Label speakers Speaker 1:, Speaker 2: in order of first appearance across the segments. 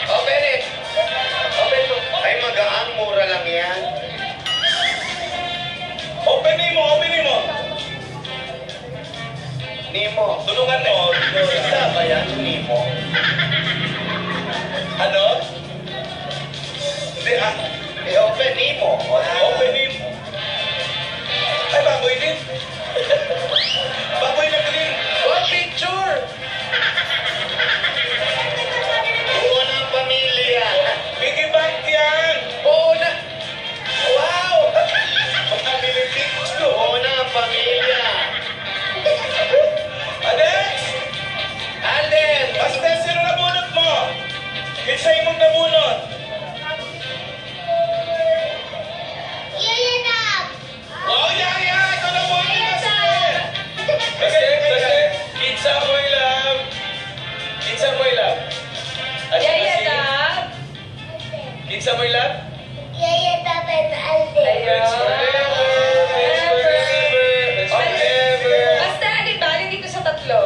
Speaker 1: Open it. Open mo. Ay, magaan. Mura lang yan.
Speaker 2: Openin mo, openin mo.
Speaker 1: Nemo.
Speaker 2: Tulungan mo.
Speaker 1: Isa ba yan? Nemo.
Speaker 2: Ano? Hindi ah.
Speaker 1: I-open Nemo.
Speaker 2: Openin mo. Ay, baboy din. Baboy na green.
Speaker 1: What picture? Buo ng pamilya.
Speaker 2: Piggy bank yan.
Speaker 1: Buo na. Wow!
Speaker 2: Family picture.
Speaker 1: Buo ng pamilya.
Speaker 2: Alex!
Speaker 1: Alden!
Speaker 2: Basta sino nabunot mo? Kinsa imong nabunot? Wow, yaya! Ikaw nabunot kasi! Kasi, pizza boy love. Pizza boy love.
Speaker 3: Yaya Dab.
Speaker 2: Pizza boy love?
Speaker 3: Ayun.
Speaker 2: Friends forever. Friends forever. Friends forever.
Speaker 3: Basta, alin ba? Alin dito sa tatlo?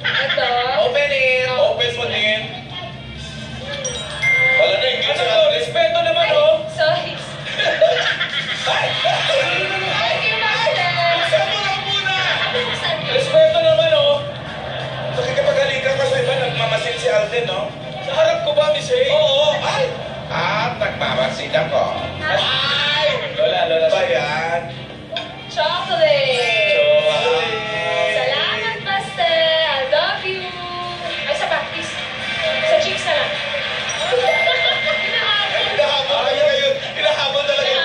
Speaker 3: Ito.
Speaker 1: Open it!
Speaker 2: Open mo din. Wala na yung ano to? Respeto naman oh.
Speaker 3: Sorry.
Speaker 2: Ay!
Speaker 3: Thank you, Master.
Speaker 2: Buksan mo lang muna!
Speaker 3: Buksan mo.
Speaker 2: Respeto naman oh. Nakikipagalikan ka sa iba, nagmamasid si Alden no? Sa harap ko ba, Miss Hay? Oo. Ay!
Speaker 1: At nagmamasid ako.
Speaker 2: Ay! Lola ba yan?
Speaker 3: Chocolate.
Speaker 2: Chocolate.
Speaker 3: Salamat, Master. I love you. Ay, sa practice. Sa cheeks na lang.
Speaker 2: Hinahabol talaga yun. Hinahabol talaga yun.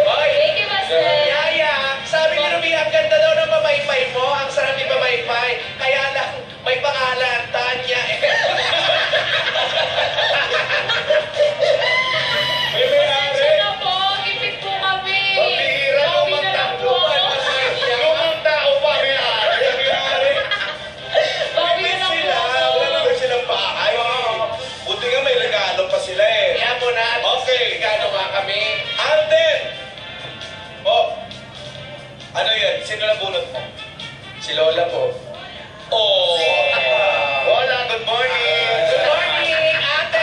Speaker 1: Hoy!
Speaker 3: Thank you, Master.
Speaker 1: Yaya! Sabi ni Ruby, ang ganda daw ng pamaypay mo. Ang sarap ni pamaypay. Kaya lang, may pangalan. Tanya eh.
Speaker 2: May may-ari.
Speaker 3: Pasensya na po. Kipit po kami.
Speaker 1: Pabira,
Speaker 3: Bawi
Speaker 1: lumang
Speaker 3: na lang
Speaker 1: tao
Speaker 3: po
Speaker 1: pa.
Speaker 3: ako.
Speaker 1: Lumang tao pa, may-ari.
Speaker 2: May-ari.
Speaker 3: Bawi na
Speaker 2: May
Speaker 3: lang po
Speaker 2: sila.
Speaker 3: ako.
Speaker 2: Wala naman silang bahay. Buti nga may regalo pa sila eh.
Speaker 1: Kaya mo na.
Speaker 2: Okay.
Speaker 1: Gano nga kami.
Speaker 2: Alden! Oh, ano yan? Sino nabunot mo? Si Lola po. Oh!
Speaker 1: Hola, good morning. Good morning, ate.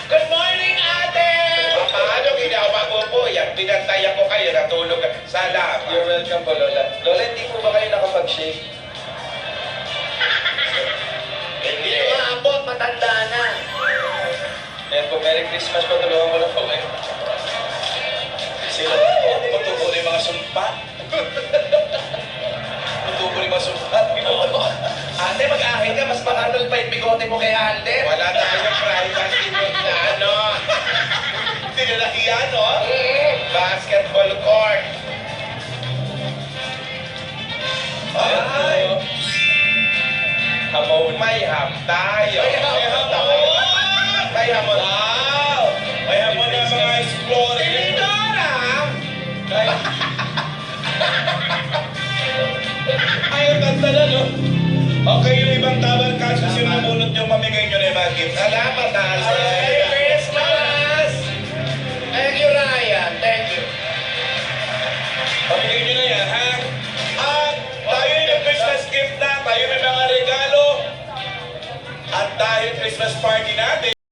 Speaker 1: Good morning, ate. Paano ginawa po? Yan, pinantay ako kayo, natulog. Salamat.
Speaker 2: You're welcome po, Lola. Lola, hindi po ba kayo nakapag-shake?
Speaker 1: Hindi maabot, matanda na.
Speaker 2: Ayan po, Merry Christmas po. Tulungan ko na po kayo. Sila, matubo na yung mga sumpa. Matubo na yung mga sumpa.
Speaker 1: Ate, mag-ahit ka. Mas makatol pa yung bigote mo kay Alden. Wala tayong privacy na ano.
Speaker 2: Hindi na nahiya, no?
Speaker 1: Basketball court.
Speaker 2: Ay! Hamon.
Speaker 1: May ham tayo.
Speaker 2: May hamon!
Speaker 1: May hamon.
Speaker 2: Wow! May hamon na mga explorer.
Speaker 1: Tinidora!
Speaker 2: Ay, ang ganda na, no? Okay, yung ibang tawag kasi sino nabunot yung mamigay nyo na yung mga gift.
Speaker 1: Salamat, Alden. Merry Christmas! Thank you, Ryan. Thank you.
Speaker 2: Pamigay nyo na yan, ha? At tayo yung Christmas gift na, tayo may mga regalo. At dahil Christmas party natin,